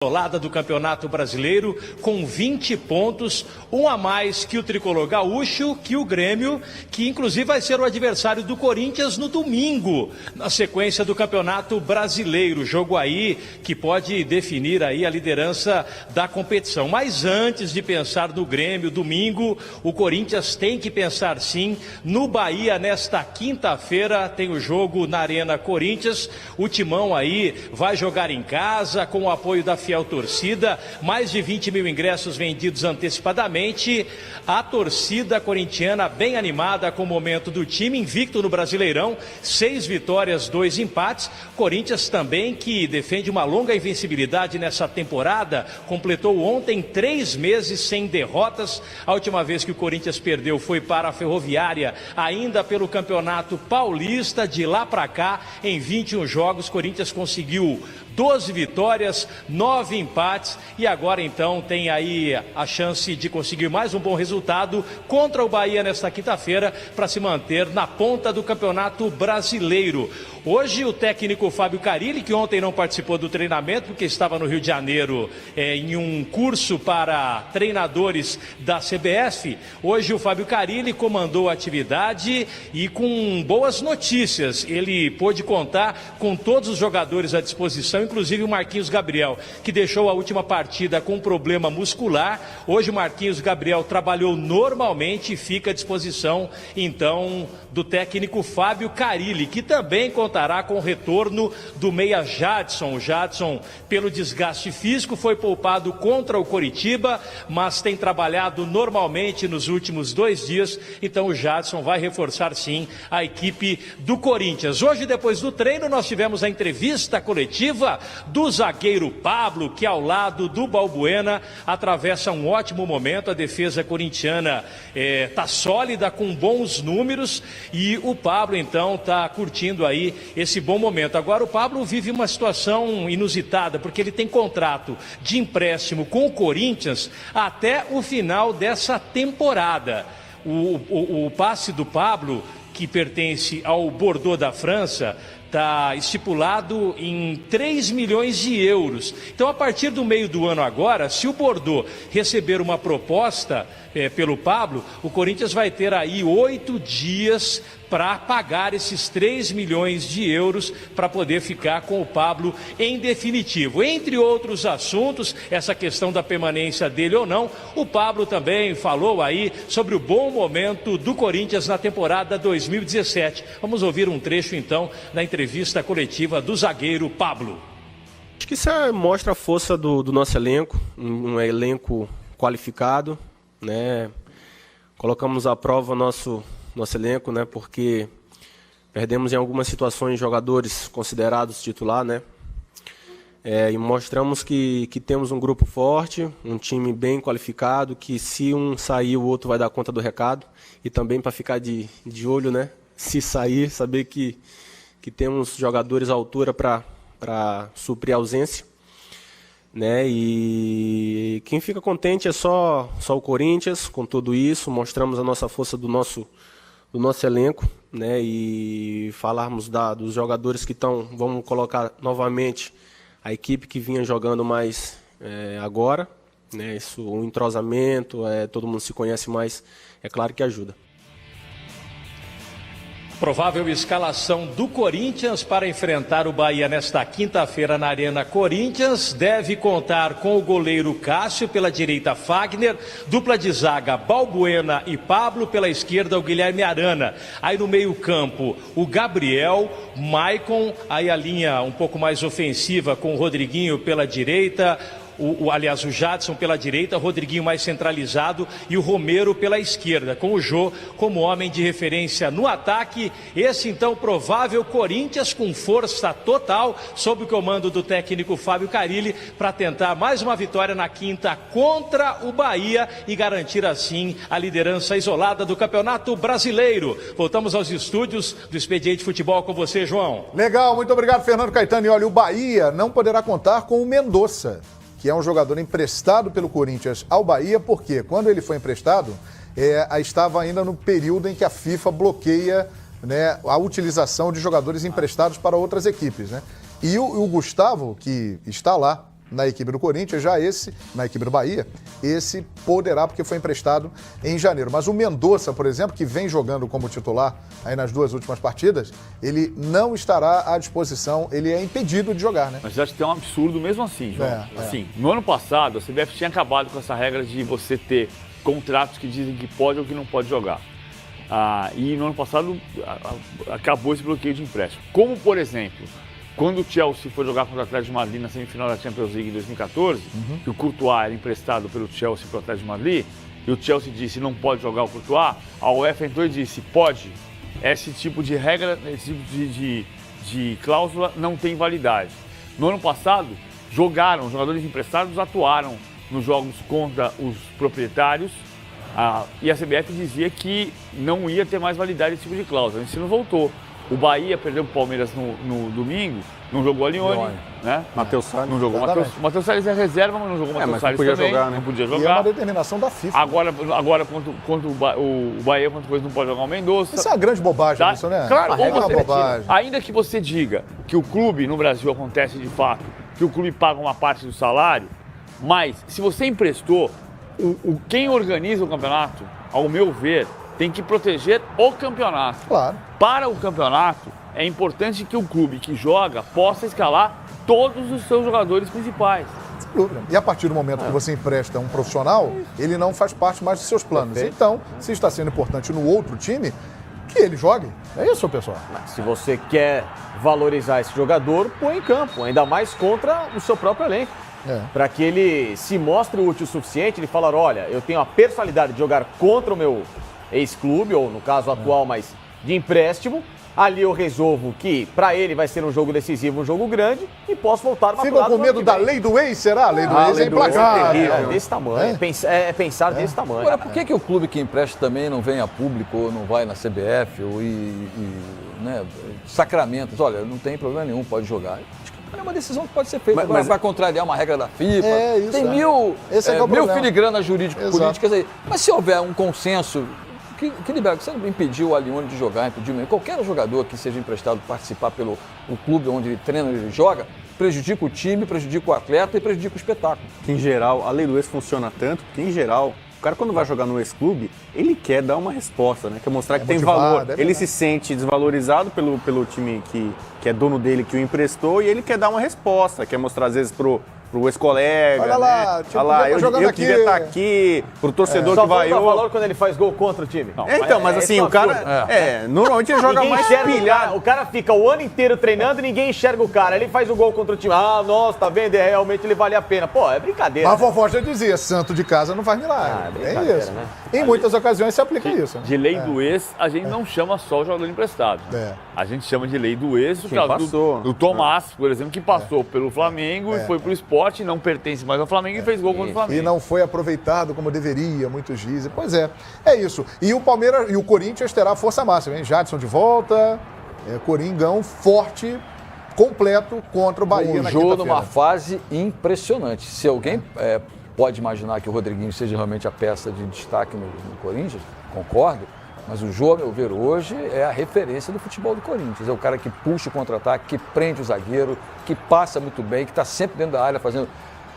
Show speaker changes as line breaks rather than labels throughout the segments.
Isolada do Campeonato Brasileiro com 20 pontos, um a mais que o tricolor gaúcho, que o Grêmio, que inclusive vai ser o adversário do Corinthians no domingo, na sequência do Campeonato Brasileiro, jogo aí que pode definir aí a liderança da competição. Mas antes de pensar no Grêmio, domingo, o Corinthians tem que pensar sim no Bahia. Nesta quinta-feira tem o jogo na Arena Corinthians, o Timão aí vai jogar em casa com o apoio da fiel torcida, mais de 20 mil ingressos vendidos antecipadamente, a torcida corintiana bem animada com o momento do time, invicto no Brasileirão, 6 vitórias, 2 empates, Corinthians também que defende uma longa invencibilidade nessa temporada, completou ontem 3 meses sem derrotas, a última vez que o Corinthians perdeu foi para a Ferroviária, ainda pelo Campeonato Paulista, de lá para cá, em 21 jogos, Corinthians conseguiu 12 vitórias, 9 empates e agora então tem aí a chance de conseguir mais um bom resultado contra o Bahia nesta quinta-feira para se manter na ponta do Campeonato Brasileiro. Hoje o técnico Fábio Carilli, que ontem não participou do treinamento porque estava no Rio de Janeiro em um curso para treinadores da CBF, hoje o Fábio Carilli comandou a atividade e com boas notícias. Ele pôde contar com todos os jogadores à disposição, inclusive o Marquinhos Gabriel, que deixou a última partida com problema muscular. Hoje o Marquinhos Gabriel trabalhou normalmente e fica à disposição então do técnico Fábio Carilli, que também contará com o retorno do meia Jadson. O Jadson, pelo desgaste físico, foi poupado contra o Coritiba, mas tem trabalhado normalmente nos últimos 2 dias, então o Jadson vai reforçar sim a equipe do Corinthians. Hoje, depois do treino, nós tivemos a entrevista coletiva do zagueiro Pablo, que ao lado do Balbuena atravessa um ótimo momento. A defesa corintiana está sólida, com bons números, e o Pablo então está curtindo aí esse bom momento. Agora o Pablo vive uma situação inusitada, porque ele tem contrato de empréstimo com o Corinthians até o final dessa temporada. O passe do Pablo, que pertence ao Bordeaux da França, está estipulado em 3 milhões de euros. Então, a partir do meio do ano agora, se o Bordeaux receber uma proposta pelo Pablo, o Corinthians vai ter aí 8 dias para pagar esses 3 milhões de euros para poder ficar com o Pablo em definitivo. Entre outros assuntos, essa questão da permanência dele ou não, o Pablo também falou aí sobre o bom momento do Corinthians na temporada 2017. Vamos ouvir um trecho então da entrevista coletiva do zagueiro Pablo.
Acho que isso mostra a força do nosso elenco, um elenco qualificado, né? Colocamos à prova nosso elenco, né? Porque perdemos em algumas situações jogadores considerados titular, né? E mostramos que temos um grupo forte, um time bem qualificado, que se um sair, o outro vai dar conta do recado. E também para ficar de olho, né? Se sair, saber que temos jogadores à altura para suprir a ausência, né? E quem fica contente é só o Corinthians. Com tudo isso, mostramos a nossa força do nosso elenco, né? E falarmos dos jogadores que estão, vamos colocar novamente a equipe que vinha jogando mais agora, né? Isso, o entrosamento, todo mundo se conhece mais, é claro que ajuda.
Provável escalação do Corinthians para enfrentar o Bahia nesta quinta-feira na Arena Corinthians. Deve contar com o goleiro Cássio, pela direita Fagner, dupla de zaga Balbuena e Pablo, pela esquerda o Guilherme Arana. Aí no meio campo o Gabriel, Maicon, aí a linha um pouco mais ofensiva com o Rodriguinho pela direita, aliás, o Jadson pela direita, o Rodriguinho mais centralizado e o Romero pela esquerda, com o Jô como homem de referência no ataque. Esse então provável Corinthians com força total, sob o comando do técnico Fábio Carilli, para tentar mais uma vitória na quinta contra o Bahia e garantir assim a liderança isolada do Campeonato Brasileiro. Voltamos aos estúdios do Expediente Futebol com você, João.
Legal, muito obrigado, Fernando Caetano. E olha, o Bahia não poderá contar com o Mendonça, que é um jogador emprestado pelo Corinthians ao Bahia, porque quando ele foi emprestado, estava ainda no período em que a FIFA bloqueia, né, a utilização de jogadores emprestados para outras equipes, né? E o Gustavo, que está lá na equipe do Corinthians, já esse, na equipe do Bahia, esse poderá, porque foi emprestado em janeiro. Mas o Mendonça, por exemplo, que vem jogando como titular aí nas 2 últimas partidas, ele não estará à disposição, ele é impedido de jogar, né?
Mas eu acho que é um absurdo mesmo assim, João. Assim, no ano passado, a CBF tinha acabado com essa regra de você ter contratos que dizem que pode ou que não pode jogar. E no ano passado acabou esse bloqueio de empréstimo. Como, por exemplo, quando o Chelsea foi jogar contra o Atlético de Madrid na semifinal da Champions League em 2014, que o Courtois era emprestado pelo Chelsea para o Atlético de Madrid, e o Chelsea disse não pode jogar o Courtois, a UEFA entrou e disse pode. Esse tipo de regra, esse tipo de cláusula não tem validade. No ano passado, os jogadores emprestados atuaram nos jogos contra os proprietários, e a CBF dizia que não ia ter mais validade esse tipo de cláusula. Isso não voltou. O Bahia perdeu para o Palmeiras no domingo, não jogou a Lione, né?
Matheus Salles.
Não jogou o Matheus Salles é reserva, mas não jogou o Matheus Salles
podia
também.
Jogar, né?
Não podia jogar.
E é uma determinação da FIFA.
Agora quanto o Bahia, quanto coisa não pode jogar o Mendonça.
Isso é uma grande bobagem,
Tá?
isso, né?
Claro,
é uma bobagem.
Ainda que você diga que o clube, no Brasil acontece de fato, que o clube paga uma parte do salário, mas se você emprestou, quem organiza o campeonato, ao meu ver, tem que proteger o campeonato.
Claro.
Para o campeonato, é importante que o clube que joga possa escalar todos os seus jogadores principais.
Sem dúvida. E a partir do momento que você empresta um profissional, ele não faz parte mais dos seus planos.
Perfeito.
Então, se está sendo importante no outro time, que ele jogue. É isso, pessoal.
Se você quer valorizar esse jogador, põe em campo, ainda mais contra o seu próprio elenco. Para que ele se mostre útil o suficiente, ele falar, olha, eu tenho a personalidade de jogar contra o meu ex-clube, ou no caso atual, mas de empréstimo. Ali eu resolvo que para ele vai ser um jogo decisivo, um jogo grande, e posso voltar para
Ficam com medo da lei do ex, será? A lei do ex é implacável.
É desse tamanho, é pensar desse tamanho.
Agora, por que o clube que empresta também não vem a público, ou não vai na CBF, ou né, sacramentos? Olha, não tem problema nenhum, pode jogar. Acho que é uma decisão que pode ser feita. Agora vai contrariar uma regra da FIFA.
Isso,
tem mil filigranas jurídico-políticas aí. Mas se houver um consenso que libera, você impediu o Alione de jogar, impediu qualquer jogador que seja emprestado participar pelo clube onde ele treina, ele joga, prejudica o time, prejudica o atleta e prejudica o espetáculo.
Que em geral, a lei do ex funciona tanto, que em geral, o cara quando vai jogar no ex-clube, ele quer dar uma resposta, né? Quer mostrar que tem valor. Ele se sente desvalorizado pelo time que é dono dele, que o emprestou, e ele quer dar uma resposta, quer mostrar às vezes pro ex-colega,
olha lá,
né? Olha lá, eu queria estar aqui, pro torcedor que vai...
Só valor quando ele faz gol contra o time.
Não, mas assim, o cara... normalmente ele joga mais pilhado.
O cara fica o ano inteiro treinando e ninguém enxerga o cara. Ele faz o gol contra o time. Nossa, tá vendo? Realmente ele vale a pena. Pô, é brincadeira.
A vovó já dizia, santo de casa não faz milagre. É isso. Né? Em muitas ocasiões se aplica isso.
De lei do ex, a gente não chama só o jogador emprestado. A gente chama de lei do ex o caso do Tomás, por exemplo, que passou pelo Flamengo e foi pro Sport, não pertence mais ao Flamengo e fez gol contra o Flamengo.
E não foi aproveitado como deveria, muitos dizem. Pois é isso. E o Palmeiras e o Corinthians terá força máxima, hein? Jadson de volta, Coringão forte, completo contra o Bahia na
quinta-feira. Numa fase impressionante. Se alguém pode imaginar que o Rodriguinho seja realmente a peça de destaque no Corinthians, concordo. Mas o Jô, a meu ver, hoje é a referência do futebol do Corinthians. É o cara que puxa o contra-ataque, que prende o zagueiro, que passa muito bem, que está sempre dentro da área fazendo...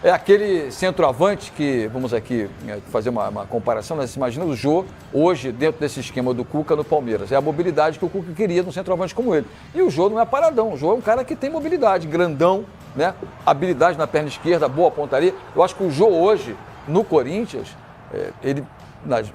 É aquele centroavante que, vamos aqui fazer uma comparação, nós imaginamos o Jô hoje dentro desse esquema do Cuca no Palmeiras. É a mobilidade que o Cuca queria num centroavante como ele. E o Jô não é paradão, o Jô é um cara que tem mobilidade, grandão, né? Habilidade na perna esquerda, boa pontaria. Eu acho que o Jô hoje, no Corinthians, ele,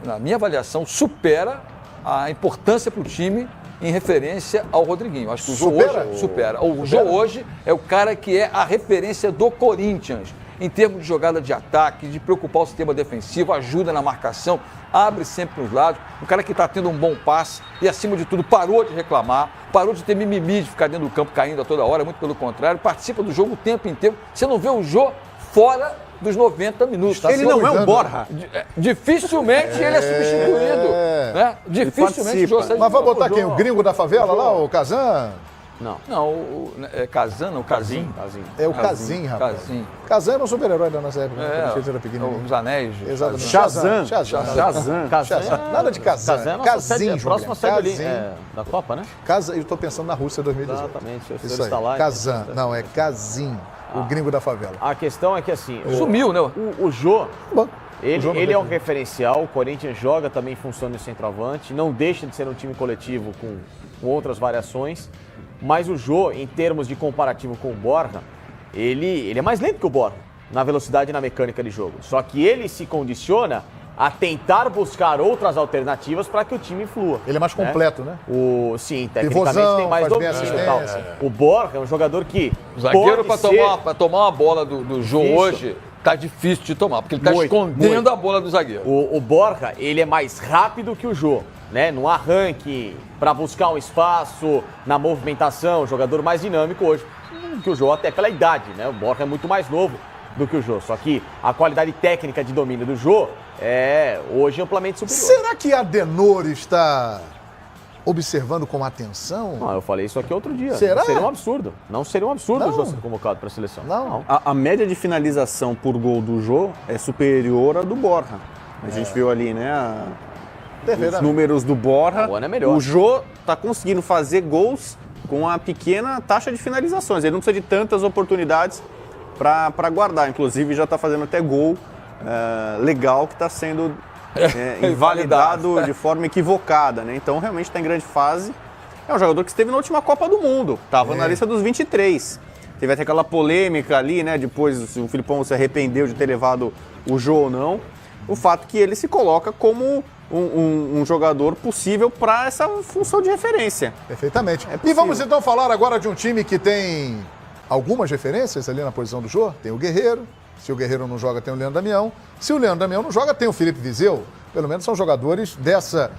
na minha avaliação, supera a importância para o time em referência ao Rodriguinho. Acho que o Jô hoje supera. O Jô hoje é o cara que é a referência do Corinthians, em termos de jogada de ataque, de preocupar o sistema defensivo, ajuda na marcação, abre sempre os lados. Um cara que está tendo um bom passe e, acima de tudo, parou de reclamar, parou de ter mimimi de ficar dentro do campo caindo a toda hora, muito pelo contrário, participa do jogo o tempo inteiro. Você não vê o Jô fora dos 90 minutos.
Ele não é um Borja.
Dificilmente ele é substituído. Né? Dificilmente o Jô sai.
Mas vai botar quem? O gringo da favela lá, o Kazan?
Não, é Kazan, não, Casim.
É o Casim, rapaz. Kazan era um super-herói da nossa época, quando era pequenininho.
Os anéis.
Exatamente.
Shazam.
Nada de Kazan. Casim,
próxima sede ali da Copa, né?
Eu estou pensando na Rússia 2018.
Exatamente.
Isso aí. Kazan. Não, é Casim. o gringo da favela.
A questão é que assim...
Sumiu, né?
O Jô...
Bom,
Ele é um referencial, o Corinthians joga também em função de centroavante, não deixa de ser um time coletivo com outras variações, mas o Jô, em termos de comparativo com o Borja, ele é mais lento que o Borja, na velocidade e na mecânica de jogo. Só que ele se condiciona a tentar buscar outras alternativas para que o time flua.
Ele é mais completo, né?
Sim, tecnicamente tem mais domínio e tal. O Borja é um jogador que
O zagueiro, para tomar uma bola do Jô hoje, tá difícil de tomar, porque ele tá escondendo a bola do zagueiro.
O Borja, ele é mais rápido que o Jô, né? No arranque, para buscar um espaço, na movimentação, jogador mais dinâmico hoje que o Jô, até pela idade, né? O Borja é muito mais novo do que o Jô, só que a qualidade técnica de domínio do Jô é hoje amplamente superior.
Será que Adenor está observando com atenção?
Não, eu falei isso aqui outro dia.
Será?
Não seria um absurdo. Não seria um absurdo
Não.
o Jô ser convocado para a seleção.
Não.
A média de finalização por gol do Jô é superior à do Borja. A gente viu ali, né, os números do Borja.
O ano é melhor.
O Jô tá conseguindo fazer gols com a pequena taxa de finalizações. Ele não precisa de tantas oportunidades para guardar. Inclusive já está fazendo até gol legal que está sendo invalidado de forma equivocada, né? Então realmente está em grande fase. É um jogador que esteve na última Copa do Mundo, estava na lista dos 23. Teve até aquela polêmica ali, né? Depois se o Filipão se arrependeu de ter levado o Jô ou não. O fato que ele se coloca como um jogador possível para essa função de referência.
Perfeitamente. E vamos então falar agora de um time que tem algumas referências ali na posição do Jô. Tem o Guerreiro. Se o Guerreiro não joga, tem o Leandro Damião. Se o Leandro Damião não joga, tem o Felipe Viseu. Pelo menos são jogadores dessa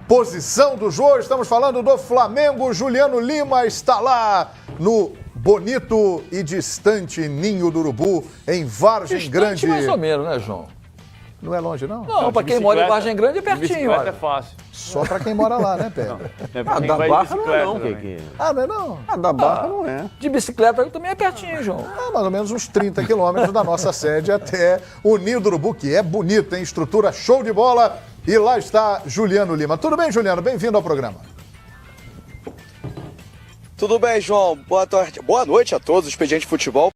posição do Jô. Estamos falando do Flamengo. Juliano Lima está lá no bonito e distante Ninho do Urubu, em Vargem Grande.
Mais ou menos, né, João?
Não é longe, não?
Não, para quem mora em Vargem Grande é pertinho.
Bicicleta
olha.
é fácil.
Só para quem mora lá, né, Pedro?
Da Barra não é não.
Ah, não é não?
A da Barra não é.
De bicicleta também é pertinho, João.
Mais ou menos uns 30 quilômetros da nossa sede até o Ninho do Urubu, que é bonito, tem estrutura show de bola. E lá está Juliano Lima. Tudo bem, Juliano? Bem-vindo ao programa.
Tudo bem, João? Boa tarde. Boa noite a todos, Expediente Futebol.